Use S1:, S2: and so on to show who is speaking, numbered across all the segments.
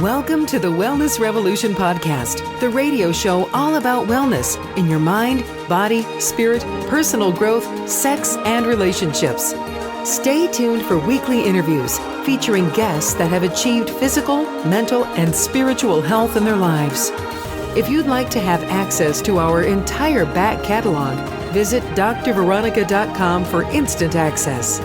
S1: Welcome to the Wellness Revolution Podcast, the radio show all about wellness in your mind, body, spirit, personal growth, sex, and relationships. Stay tuned for weekly interviews featuring guests that have achieved physical, mental, and spiritual health in their lives. If you'd like to have access to our entire back catalog, visit drveronica.com for instant access.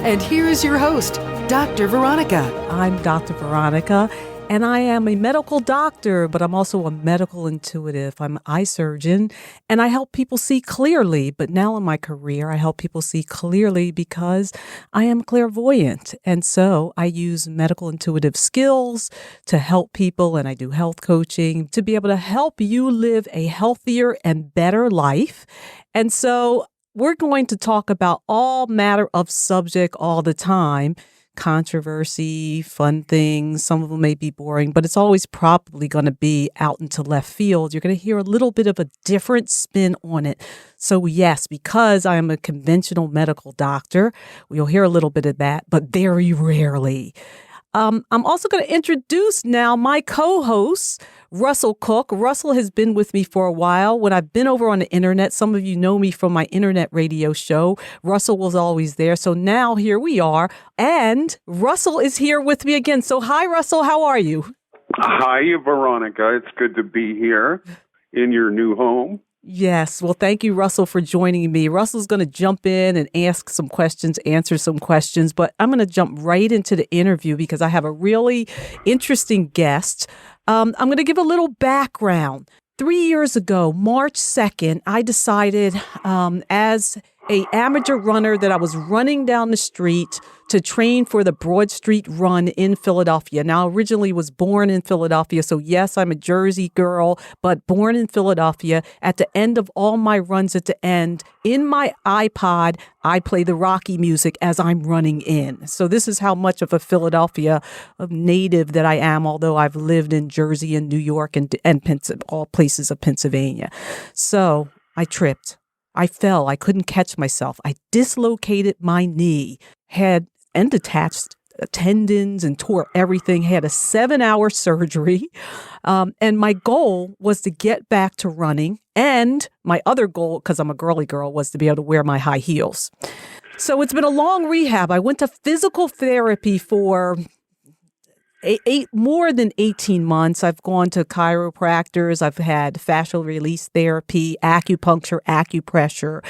S1: And here is your host, Dr. Veronica.
S2: I'm Dr. Veronica, and I am a medical doctor, but I'm also a medical intuitive. I'm an eye surgeon, and I help people see clearly. But now in my career, I help people see clearly because I am clairvoyant. And so I use medical intuitive skills to help people, and I do health coaching to be able to help you live a healthier and better life. And so we're going to talk about all matter of subject all the time. Controversy, fun things. Some of them may be boring, but it's always probably going to be out into left field. You're going to hear a little bit of a different spin on it. So yes, because I am a conventional medical doctor, you'll hear a little bit of that, but very rarely. I'm also going to introduce now my co-host, Russell Cook. Russell has been with me for a while. When I've been over on the internet, some of you know me from my internet radio show. Russell was always there. So now here we are. And Russell is here with me again. So hi, Russell. How are you?
S3: Hi, Veronica. It's good to be here in your new home.
S2: Yes. Well, thank you, Russell, for joining me. Russell's going to jump in and ask some questions, answer some questions, but I'm going to jump right into the interview because I have a really interesting guest. I'm going to give a little background. 3 years ago, March 2nd, I decided as an amateur runner that I was running down the street to train for the Broad Street Run in Philadelphia. Now, originally was born in Philadelphia, so yes, I'm a Jersey girl, but born in Philadelphia. At the end of all my runs at the end, in my iPod, I play the Rocky music as I'm running in. So this is how much of a Philadelphia native that I am, although I've lived in Jersey and New York and all places of Pennsylvania. So I tripped. I fell. I couldn't catch myself. I dislocated my knee, had detached tendons and tore everything, had a 7-hour surgery. And my goal was to get back to running. And my other goal, because I'm a girly girl, was to be able to wear my high heels. So it's been a long rehab. I went to physical therapy for more than 18 months. I've gone to chiropractors. I've had fascial release therapy, acupuncture, acupressure.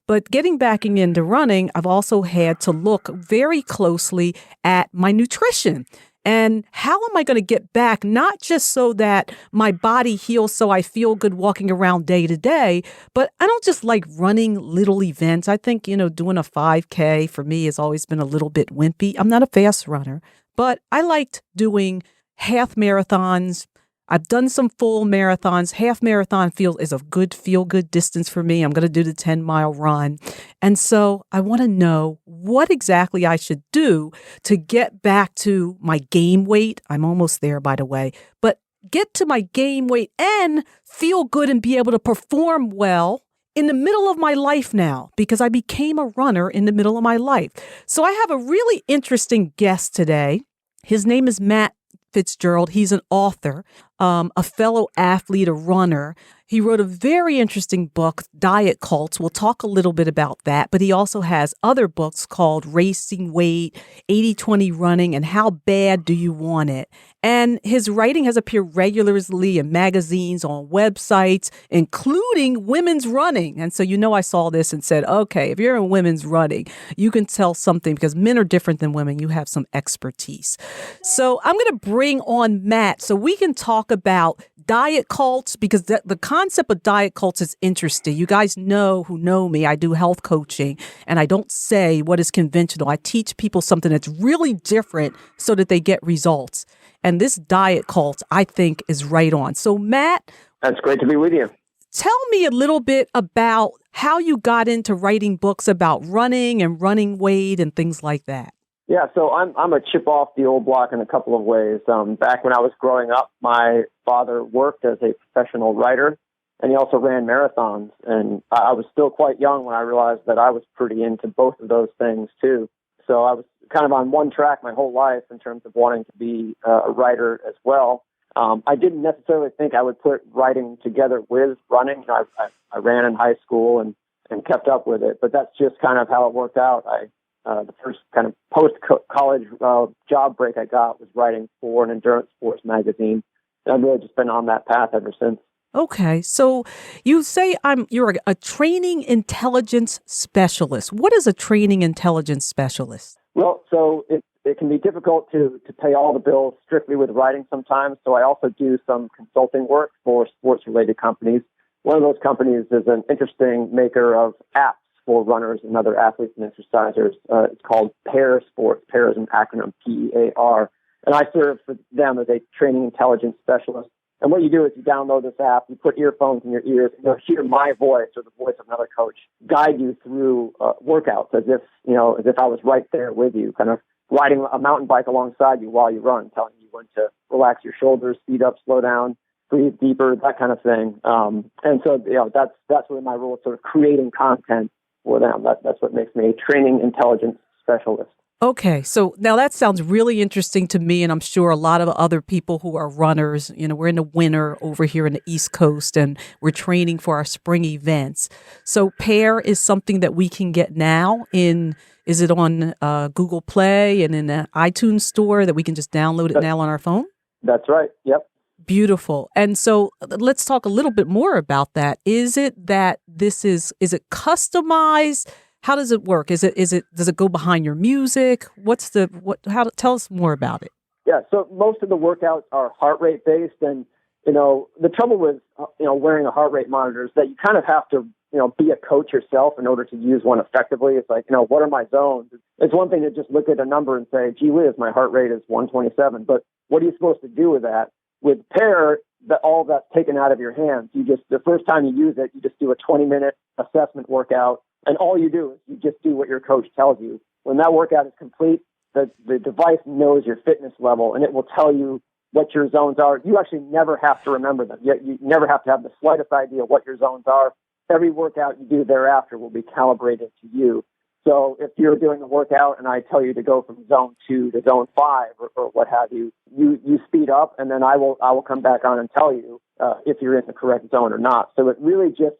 S2: But getting back into running, I've also had to look very closely at my nutrition. And how am I going to get back, not just so that my body heals so I feel good walking around day to day, but I don't just like running little events. I think, doing a 5K for me has always been a little bit wimpy. I'm not a fast runner. But I liked doing half marathons. I've done some full marathons. Half marathon is a good feel-good distance for me. I'm going to do the 10-mile run. And so I want to know what exactly I should do to get back to my game weight. I'm almost there, by the way. But get to my game weight and feel good and be able to perform well in the middle of my life now, because I became a runner in the middle of my life. So I have a really interesting guest today. His name is Matt Fitzgerald. He's an author, a fellow athlete, a runner. He wrote a very interesting book, Diet Cults. We'll talk a little bit about that, but he also has other books called Racing Weight, 80-20 Running, and How Bad Do You Want It? And his writing has appeared regularly in magazines, on websites, including Women's Running. And so, I saw this and said, okay, if you're in Women's Running, you can tell something because men are different than women. You have some expertise. So I'm going to bring on Matt so we can talk about diet cults, because the concept of diet cults is interesting. You guys who know me, I do health coaching, and I don't say what is conventional. I teach people something that's really different so that they get results. And this diet cult, I think, is right on. So, Matt.
S4: That's great to be with you.
S2: Tell me a little bit about how you got into writing books about running and running weight and things like that.
S4: Yeah, so I'm a chip off the old block in a couple of ways. Back when I was growing up, my father worked as a professional writer, and he also ran marathons. And I was still quite young when I realized that I was pretty into both of those things, too. So I was kind of on one track my whole life in terms of wanting to be a writer as well. I didn't necessarily think I would put writing together with running. You know, I ran in high school and kept up with it, but that's just kind of how it worked out. The first kind of post-college job break I got was writing for an endurance sports magazine. And I've really just been on that path ever since.
S2: Okay, so you say you're a training intelligence specialist. What is a training intelligence specialist?
S4: Well, so it can be difficult to pay all the bills strictly with writing sometimes. So I also do some consulting work for sports-related companies. One of those companies is an interesting maker of apps for runners and other athletes and exercisers. It's called PAIR Sports. PAIR is an acronym, PEAR. And I serve for them as a training intelligence specialist. And what you do is you download this app, you put earphones in your ears, and you'll hear my voice or the voice of another coach guide you through workouts as if I was right there with you, kind of riding a mountain bike alongside you while you run, telling you when to relax your shoulders, speed up, slow down, breathe deeper, that kind of thing. And so, that's really my role, sort of creating content for them. That's what makes me a training intelligence specialist.
S2: Okay, so now that sounds really interesting to me, and I'm sure a lot of other people who are runners. You know, we're in the winter over here in the East Coast, and we're training for our spring events. So PAIR is something that we can get now is it on Google Play and in the iTunes store that we can just download it now on our phone?
S4: That's right, yep.
S2: Beautiful. And so let's talk a little bit more about that. Is it that is it customized? How does it work? Does it go behind your music? Tell us more about it.
S4: Yeah. So most of the workouts are heart rate based. And, the trouble with, wearing a heart rate monitor is that you kind of have to, be a coach yourself in order to use one effectively. It's like, what are my zones? It's one thing to just look at a number and say, gee whiz, my heart rate is 127. But what are you supposed to do with that? With PAIR, all that's taken out of your hands. The first time you use it, you just do a 20-minute assessment workout. And all you do is you just do what your coach tells you. When that workout is complete, the device knows your fitness level, and it will tell you what your zones are. You actually never have to remember them. You never have to have the slightest idea what your zones are. Every workout you do thereafter will be calibrated to you. So if you're doing a workout and I tell you to go from zone 2 to zone 5 or what have you, you speed up, and then I will come back on and tell you if you're in the correct zone or not. So it really just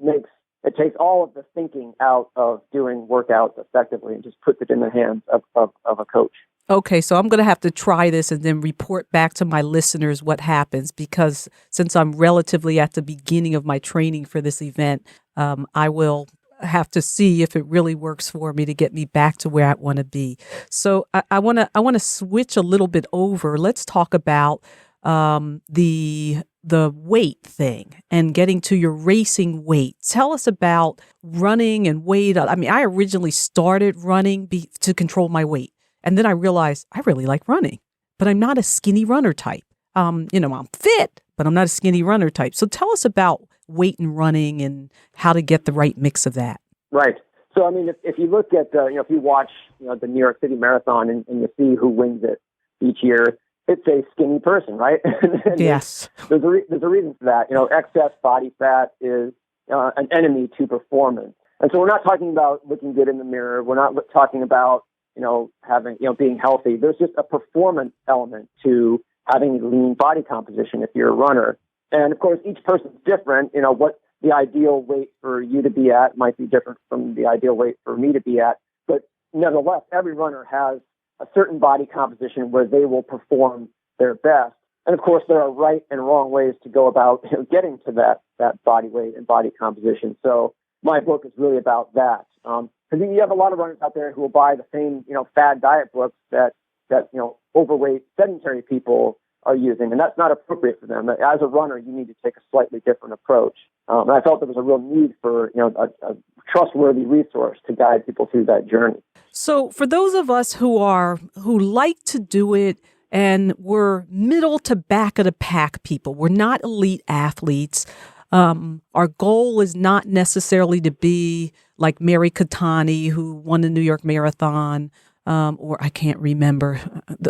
S4: it takes all of the thinking out of doing workouts effectively and just puts it in the hands of a coach.
S2: Okay, so I'm going to have to try this and then report back to my listeners what happens, because since I'm relatively at the beginning of my training for this event, I will have to see if it really works for me to get me back to where I want to be. So I want to switch a little bit over. Let's talk about the weight thing and getting to your racing weight. Tell us about running and weight. I mean, I originally started running to control my weight. And then I realized I really like running, but I'm not a skinny runner type. I'm fit, but I'm not a skinny runner type. So tell us about weight and running and how to get the right mix of that.
S4: Right. So, I mean, if you look at, if you watch, the New York City Marathon and you see who wins it each year, it's a skinny person, right?
S2: Yes.
S4: There's a reason for that. Excess body fat is an enemy to performance. And so we're not talking about looking good in the mirror. We're not talking about, having, being healthy. There's just a performance element to having a lean body composition if you're a runner. And of course, each person's different. What the ideal weight for you to be at might be different from the ideal weight for me to be at. But nevertheless, every runner has a certain body composition where they will perform their best. And of course, there are right and wrong ways to go about getting to that body weight and body composition. So my book is really about that. Because you have a lot of runners out there who will buy the same, fad diet books that overweight sedentary people are using, and that's not appropriate for them. As a runner, you need to take a slightly different approach. And I felt there was a real need for, a trustworthy resource to guide people through that journey.
S2: So for those of us who like to do it, and we're middle to back of the pack people, we're not elite athletes. Our goal is not necessarily to be like Mary Katani, who won the New York Marathon, or I can't remember.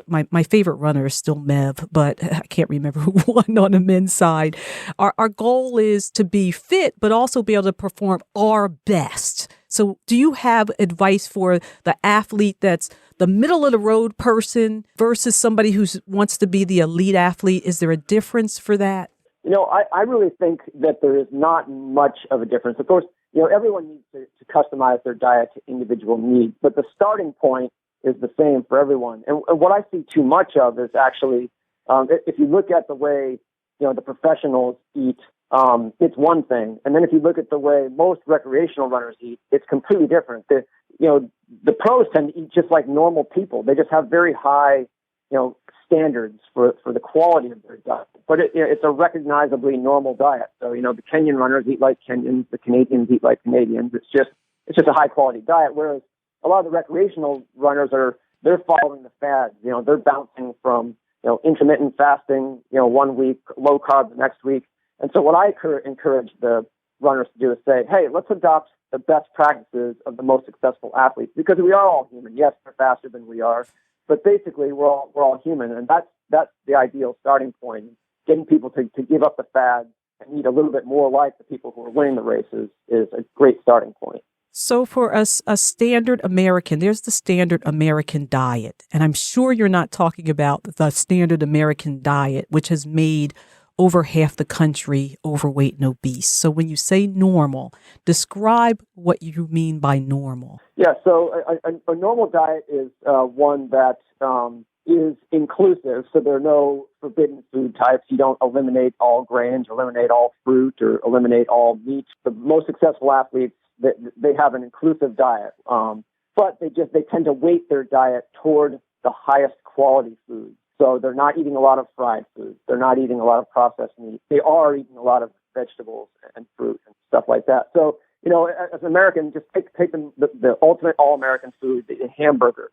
S2: My favorite runner is still Mev, but I can't remember who won on the men's side. Our goal is to be fit, but also be able to perform our best. So do you have advice for the athlete that's the middle of the road person versus somebody who wants to be the elite athlete? Is there a difference for that?
S4: I really think that there is not much of a difference. Of course, everyone needs to customize their diet to individual needs, but the starting point is the same for everyone. And what I see too much of is actually, if you look at the way, the professionals eat, it's one thing. And then if you look at the way most recreational runners eat, it's completely different. The pros tend to eat just like normal people. They just have very high, standards for the quality of their diet. But it's a recognizably normal diet. So, the Kenyan runners eat like Kenyans, the Canadians eat like Canadians. It's just a high quality diet. Whereas a lot of the recreational runners they're following the fads. They're bouncing from, intermittent fasting, 1 week, low carb the next week. And so what I encourage the runners to do is say, hey, let's adopt the best practices of the most successful athletes, because we are all human. Yes, they're faster than we are, but basically we're all human, and that's the ideal starting point. Getting people to give up the fads and eat a little bit more like the people who are winning the races is a great starting point.
S2: So for us, a standard American, there's the standard American diet. And I'm sure you're not talking about the standard American diet, which has made over half the country overweight and obese. So when you say normal, describe what you mean by normal.
S4: Yeah, so a normal diet is one that is inclusive. So there are no forbidden food types. You don't eliminate all grains, eliminate all fruit, or eliminate all meat. The most successful athletes, they have an inclusive diet, but they tend to weight their diet toward the highest quality foods. So they're not eating a lot of fried foods. They're not eating a lot of processed meat. They are eating a lot of vegetables and fruit and stuff like that. So, as an American, just take the ultimate all-American food, the hamburger.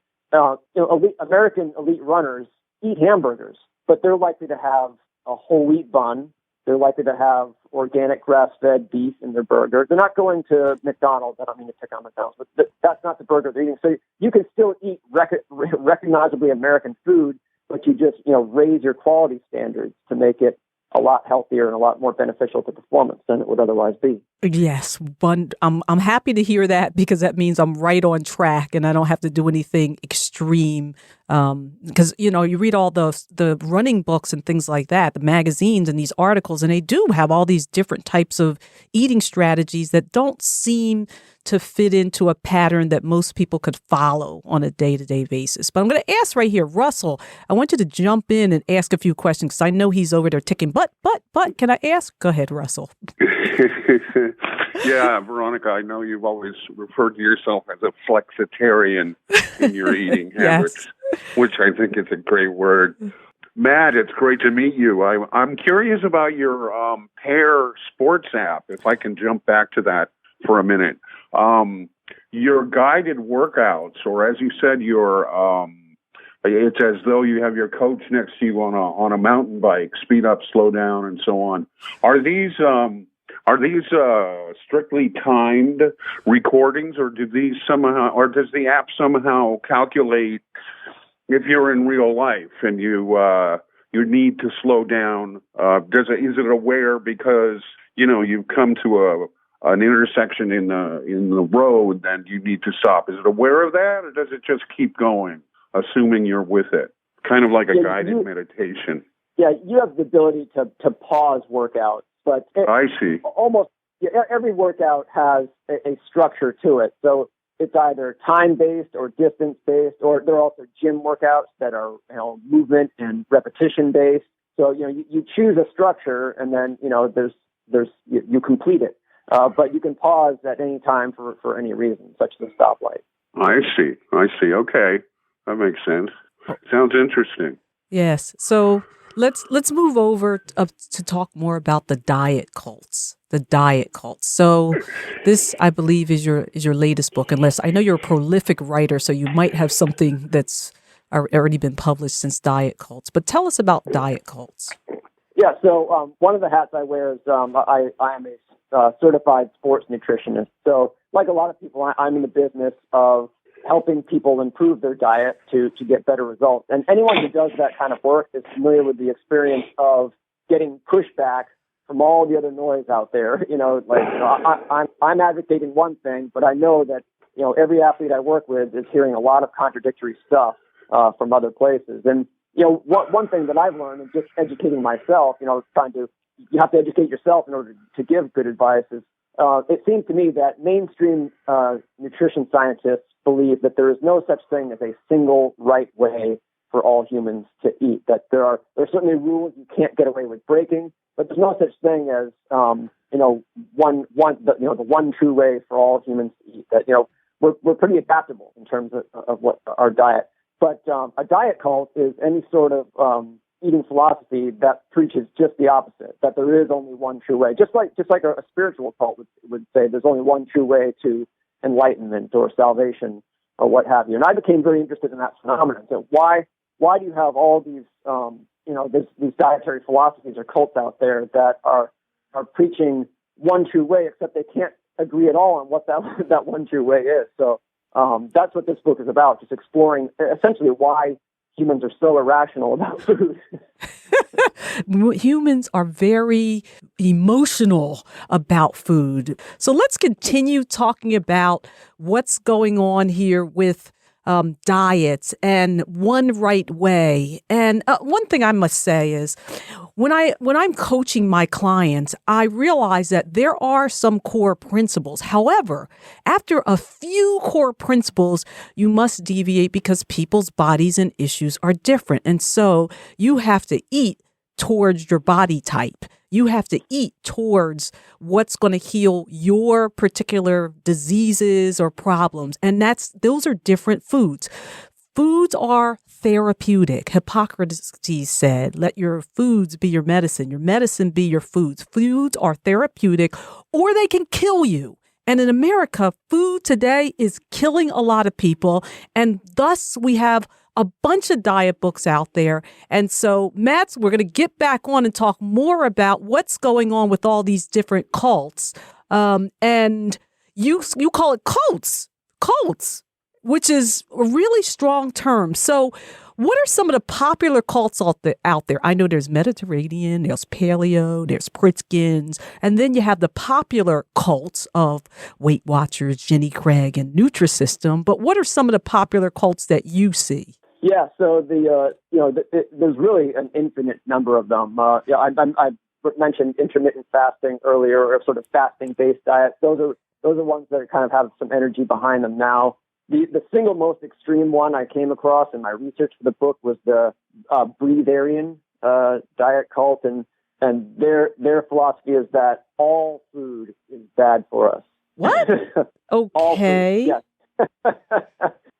S4: American elite runners eat hamburgers, but they're likely to have a whole wheat bun. They're likely to have organic grass-fed beef in their burger. They're not going to McDonald's. I don't mean to pick on McDonald's, but that's not the burger they're eating. So you can still eat recognizably American food, but you just, raise your quality standards to make it a lot healthier and a lot more beneficial to performance than it would otherwise be.
S2: Yes, but I'm happy to hear that, because that means I'm right on track and I don't have to do anything extreme. Because, you read all the running books and things like that, the magazines and these articles, and they do have all these different types of eating strategies that don't seem to fit into a pattern that most people could follow on a day-to-day basis. But I'm going to ask right here, Russell, I want you to jump in and ask a few questions, because I know he's over there ticking. But, can I ask? Go ahead, Russell.
S3: Yeah, Veronica, I know you've always referred to yourself as a flexitarian in your eating habits, which I think is a great word. Matt, it's great to meet you. I'm curious about your Pair Sports app, if I can jump back to that for a minute. Your guided workouts, or as you said, it's as though you have your coach next to you on a mountain bike, speed up, slow down, and so on. Are these strictly timed recordings, or does the app somehow calculate if you're in real life and you need to slow down? Is it aware because you've come to an intersection in the road and you need to stop? Is it aware of that, or does it just keep going, assuming you're with it? Kind of like a guided meditation.
S4: Yeah, you have the ability to pause workouts, but
S3: I see.
S4: Almost every workout has a structure to it. So it's either time-based or distance-based, or there are also gym workouts that are movement and repetition-based. So you choose a structure, and then you complete it. But you can pause at any time for any reason, such as a stoplight.
S3: I see. Okay, that makes sense. Sounds interesting.
S2: Yes. So let's move over to talk more about the diet cults. So this, I believe, is your latest book. Unless I know you're a prolific writer, so you might have something that's already been published since diet cults. But tell us about diet cults.
S4: Yeah. So one of the hats I wear is I am a certified sports nutritionist. So like a lot of people, I'm in the business of helping people improve their diet to get better results. And anyone who does that kind of work is familiar with the experience of getting pushback from all the other noise out there. I'm advocating one thing, but I know that every athlete I work with is hearing a lot of contradictory stuff from other places. And one thing that I've learned in just educating myself, you have to educate yourself in order to give good advice. Is it seems to me that mainstream nutrition scientists believe that there is no such thing as a single right way for all humans to eat. That there are certainly rules you can't get away with breaking, but there's no such thing as the one true way for all humans to eat. That we're pretty adaptable in terms of what our diet. But a diet cult is any sort of eating philosophy that preaches just the opposite. That there is only one true way. Just like a spiritual cult would say, there's only one true way to enlightenment or salvation or what have you. And I became very interested in that phenomenon. So why do you have all these these dietary philosophies or cults out there that are preaching one true way, except they can't agree at all on what that one true way is? So that's what this book is about, just exploring essentially why humans are so irrational about food.
S2: Humans are very emotional about food. So let's continue talking about what's going on here with diets and one right way. And one thing I must say is when I'm coaching my clients, I realize that there are some core principles. However, after a few core principles, you must deviate because people's bodies and issues are different. And so you have to eat towards your body type. You have to eat towards what's going to heal your particular diseases or problems. And those are different foods. Foods are therapeutic. Hippocrates said, let your foods be your medicine be your foods. Foods are therapeutic, or they can kill you. And in America, food today is killing a lot of people. And thus we have a bunch of diet books out there. And so, Matt, we're going to get back on and talk more about what's going on with all these different cults. And you call it cults, which is a really strong term. So what are some of the popular cults out there? I know there's Mediterranean, there's Paleo, there's Pritzkins, and then you have the popular cults of Weight Watchers, Jenny Craig, and Nutrisystem. But what are some of the popular cults that you see?
S4: Yeah, so there's really an infinite number of them. I mentioned intermittent fasting earlier, or sort of fasting-based diets. Those are ones that kind of have some energy behind them now. The single most extreme one I came across in my research for the book was the Breatharian diet cult, and their philosophy is that all food is bad for us.
S2: What? Okay.
S4: Yes.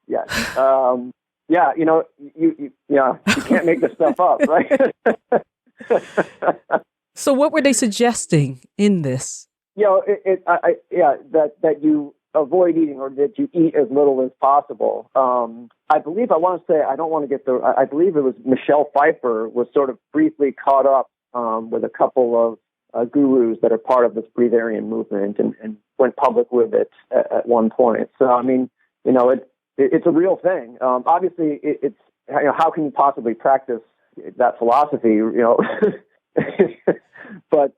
S4: Yes. Yeah, you can't make this stuff up, right?
S2: So what were they suggesting in this?
S4: That you avoid eating, or that you eat as little as possible. I believe it was Michelle Pfeiffer was sort of briefly caught up with a couple of gurus that are part of this Breatharian movement and went public with it at one point. So, I mean, it's a real thing. Obviously, it's how can you possibly practice that philosophy? But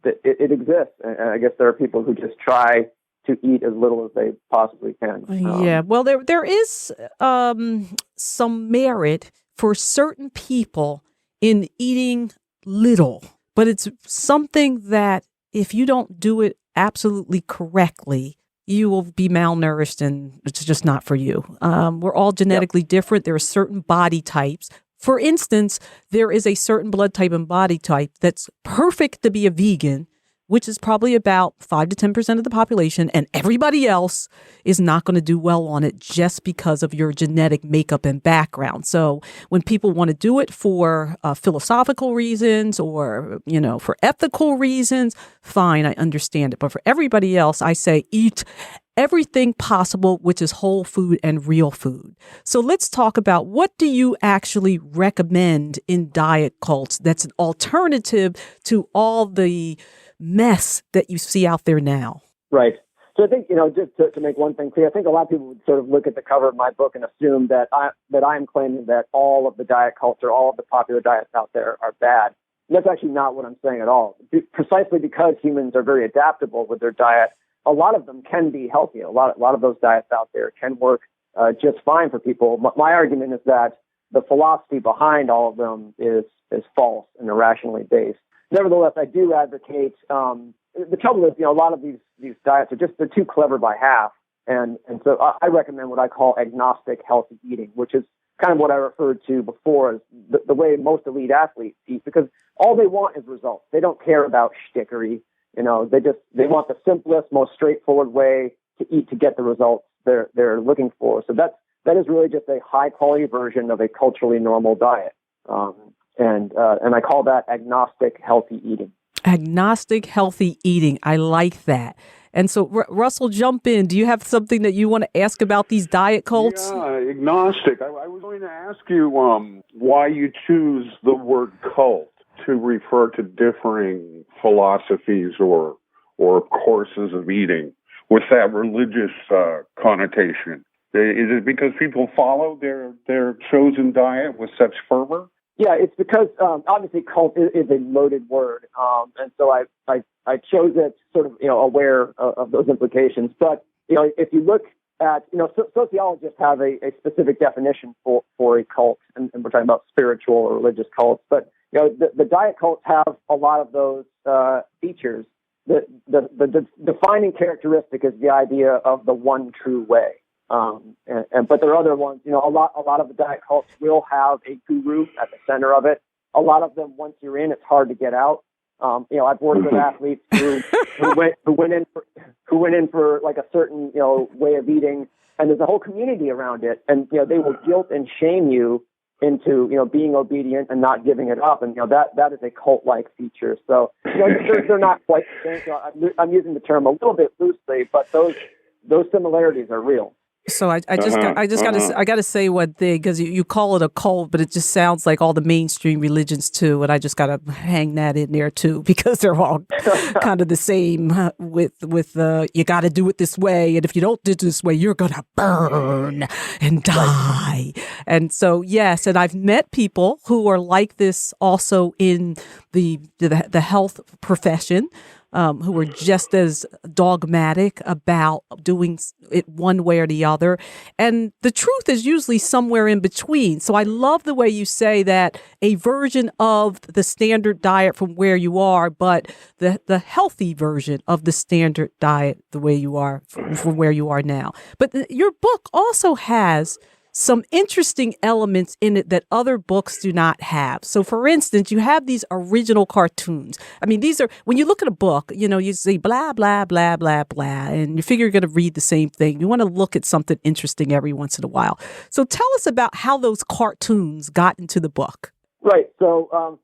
S4: it exists, and I guess there are people who just try to eat as little as they possibly can.
S2: Yeah, well, there is some merit for certain people in eating little, but it's something that if you don't do it absolutely correctly, you will be malnourished, and it's just not for you. We're all genetically different. There are certain body types. For instance, there is a certain blood type and body type that's perfect to be a vegan, which is probably about 5 to 10% of the population, and everybody else is not going to do well on it just because of your genetic makeup and background. So when people want to do it for philosophical reasons or, for ethical reasons, fine, I understand it. But for everybody else, I say eat everything possible, which is whole food and real food. So let's talk about, what do you actually recommend in diet cults that's an alternative to all the mess that you see out there now?
S4: Right. So I think, just to make one thing clear, I think a lot of people would sort of look at the cover of my book and assume that I'm claiming that all of the diet culture, all of the popular diets out there are bad. That's actually not what I'm saying at all. Precisely because humans are very adaptable with their diet, a lot of them can be healthy. A lot of those diets out there can work just fine for people. My argument is that the philosophy behind all of them is false and irrationally based. Nevertheless, I do advocate. The trouble is, a lot of these diets they're too clever by half, and so I recommend what I call agnostic healthy eating, which is kind of what I referred to before as the way most elite athletes eat, because all they want is results. They don't care about shtickery. They want the simplest, most straightforward way to eat to get the results they're looking for. So that is really just a high quality version of a culturally normal diet. And I call that agnostic healthy eating.
S2: Agnostic healthy eating. I like that. And so, Russell, jump in. Do you have something that you want to ask about these diet cults?
S3: Yeah, agnostic. I was going to ask you why you choose the word cult to refer to differing philosophies or courses of eating with that religious connotation. Is it because people follow their chosen diet with such fervor?
S4: Yeah, it's because obviously cult is a loaded word, and so I chose it sort of aware of those implications. But if you look at sociologists have a specific definition for a cult, and we're talking about spiritual or religious cults. But the diet cults have a lot of those features. The defining characteristic is the idea of the one true way. But there are other ones. A lot of the diet cults will have a guru at the center of it. A lot of them, once you're in, it's hard to get out. I've worked with athletes who went in for like a certain way of eating, and there's a whole community around it, and they will guilt and shame you into being obedient and not giving it up, and that is a cult-like feature. So they're not quite the same. So I'm using the term a little bit loosely, but those similarities are real.
S2: So I got to say one thing, because you call it a cult, but it just sounds like all the mainstream religions too, and I just got to hang that in there too, because they're all kind of the same with you got to do it this way, and if you don't do it this way, you're gonna burn and die. And so yes, and I've met people who are like this also in the health profession. Who are just as dogmatic about doing it one way or the other. And the truth is usually somewhere in between. So I love the way you say that a version of the standard diet from where you are, but the healthy version of the standard diet the way you are from where you are now. But your book also has some interesting elements in it that other books do not have. So, for instance, you have these original cartoons. I mean, these are, when you look at a book, you say blah, blah, blah, blah, blah, and you figure you're going to read the same thing. You want to look at something interesting every once in a while. So tell us about how those cartoons got into the book.
S4: Right. So,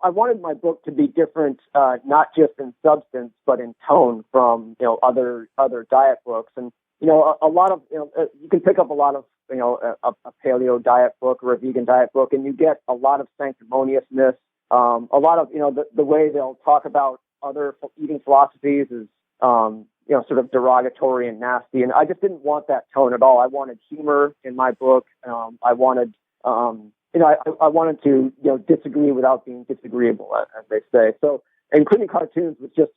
S4: I wanted my book to be different, not just in substance, but in tone from, other diet books. And, a lot of, you can pick up a lot of, a paleo diet book or a vegan diet book, and you get a lot of sanctimoniousness. A lot of, the way they'll talk about other eating philosophies is, sort of derogatory and nasty. And I just didn't want that tone at all. I wanted humor in my book. I wanted, I wanted to, disagree without being disagreeable, as they say. So including cartoons was just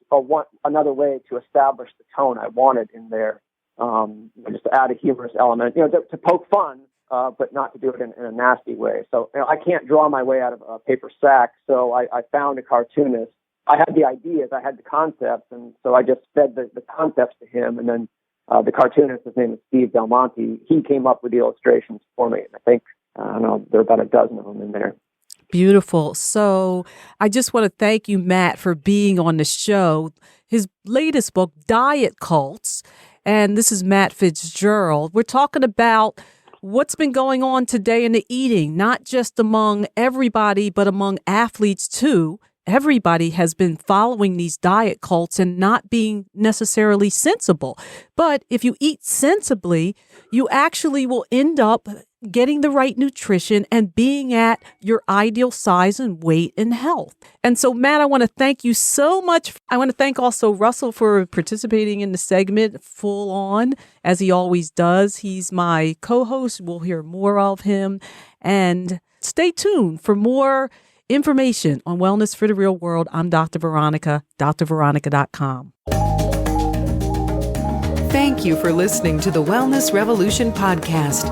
S4: another way to establish the tone I wanted in there. Just to add a humorous element, to poke fun, but not to do it in a nasty way. So, I can't draw my way out of a paper sack. So I found a cartoonist. I had the ideas, I had the concepts, and so I just fed the concepts to him. And then the cartoonist, his name is Steve Del Monte, he came up with the illustrations for me. And I think, there are about a dozen of them in there.
S2: Beautiful. So I just want to thank you, Matt, for being on the show. His latest book, Diet Cults. And this is Matt Fitzgerald. We're talking about what's been going on today in the eating, not just among everybody, but among athletes too. Everybody has been following these diet cults and not being necessarily sensible. But if you eat sensibly, you actually will end up getting the right nutrition and being at your ideal size and weight and health. And so, Matt, I want to thank you so much. I want to thank also Russell for participating in the segment full on, as he always does. He's my co-host. We'll hear more of him. And stay tuned for more information on wellness for the real world, I'm Dr. Veronica, drveronica.com.
S1: Thank you for listening to the Wellness Revolution podcast.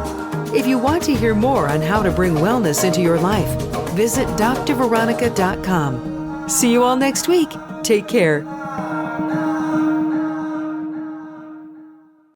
S1: If you want to hear more on how to bring wellness into your life, visit drveronica.com. See you all next week. Take care.